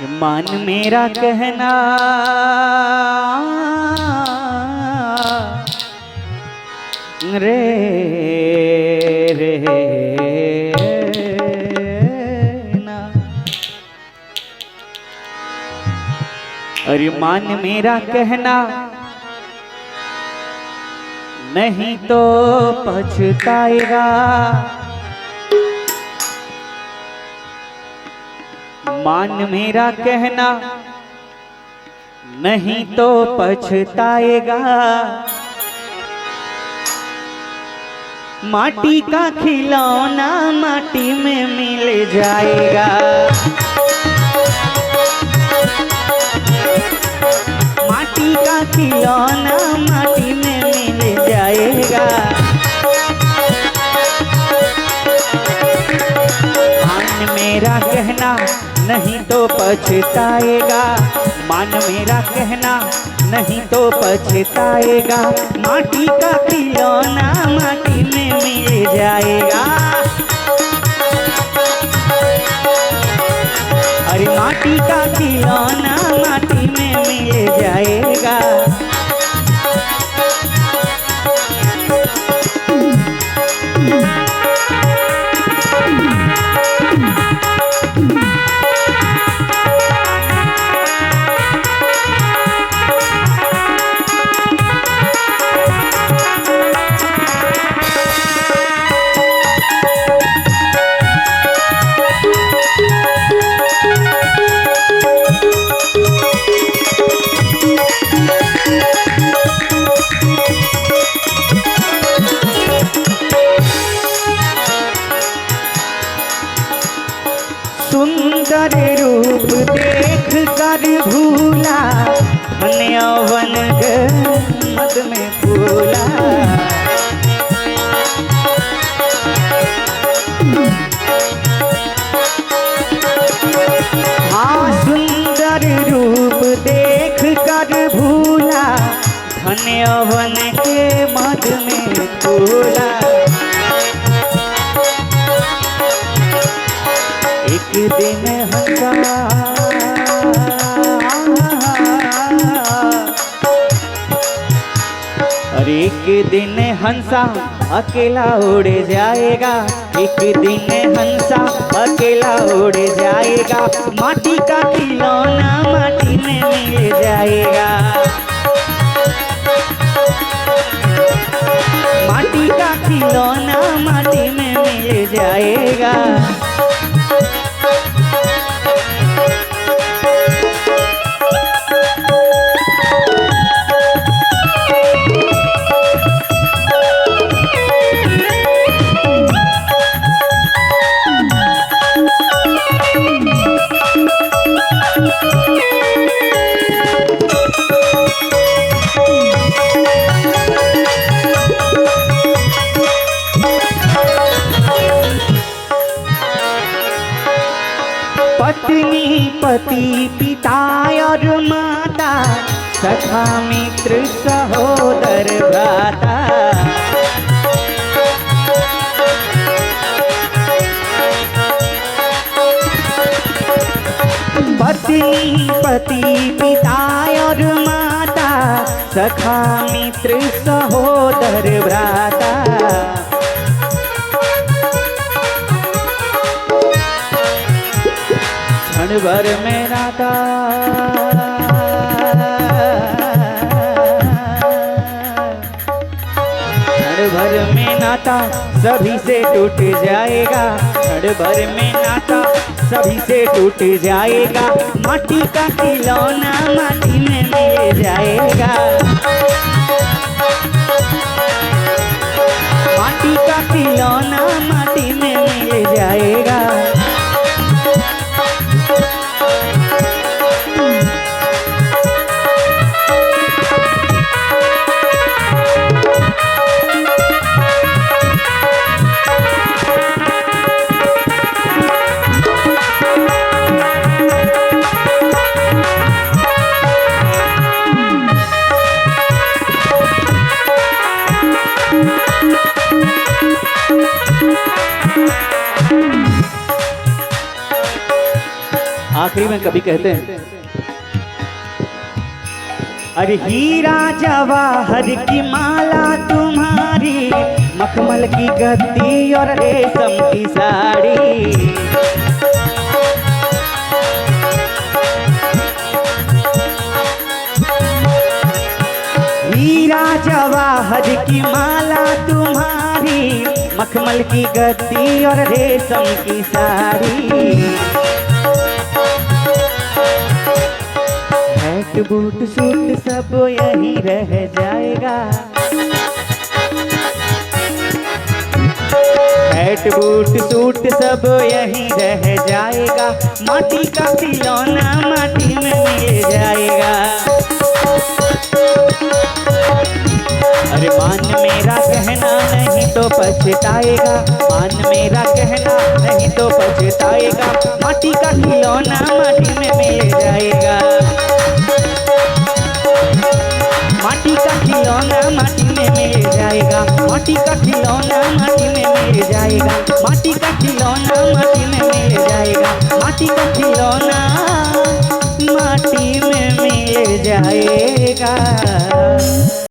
मान मेरा कहना रे रे ना। अरे मान मेरा कहना नहीं तो पछताएगा। मान मेरा कहना नहीं तो पछताएगा। माटी का खिलौना माटी में मिल जाएगा। माटी का खिलौना माटी में मिल जाएगा। मान मेरा कहना नहीं तो पछताएगा। मान मेरा कहना नहीं तो पछताएगा। माटी का खिलौना माटी में मिल जाएगा। अरे माटी का खिलौना माटी में मिल जाएगा। सुंदर रूप देख कर भूला धन यौवन मद में फूला। हाँ सुंदर रूप देख कर भूला धन यौवन के मद में फूला। एक दिन हंसा और एक दिन हंसा अकेला उड़ जाएगा। एक दिन हंसा अकेला उड़ जाएगा। माटी का खिलौना माटी में मिल जाएगा। माटी का खिलौना माटी में मिल जाएगा। पत्नी पति पिता और माता सखा मित्र सहोदर भ्राता। पत्नी पति पिता और माता सखा मित्र सहोदर भ्राता। क्षण भर में नाता क्षण भर में नाता सभी से टूट जाएगा। क्षण भर में नाता सभी से टूट जाएगा। माटी का खिलौना माटी में मिल जाएगा। माटी का खिलौना माटी में मिल जाएगा। आखिरी में कभी कहते हैं, अरे हीरा जवाहर की माला तुम्हारी, मखमल की गद्दी और रेशम की साड़ी। हीरा जवाहर की माला तुम्हारी, मखमल की गद्दी और रेशम की साड़ी। हैट बूट सूट सब यहीं रह जाएगा, हैट बूट सूट सब यहीं रह जाएगा। माटी का खिलौना माटी में मिल जाएगा। अरे मान मेरा कहना नहीं तो पछताएगा, मान मेरा कहना नहीं तो पछताएगा। माटी का खिलौना माटी में मिल जाएगा, माटी का खिलौना माटी में मिल जाएगा, माटी का खिलौना माटी में मिल जाएगा, माटी का खिलौना माटी में मिल जाएगा, माटी का खिलौना माटी में मिल जाएगा।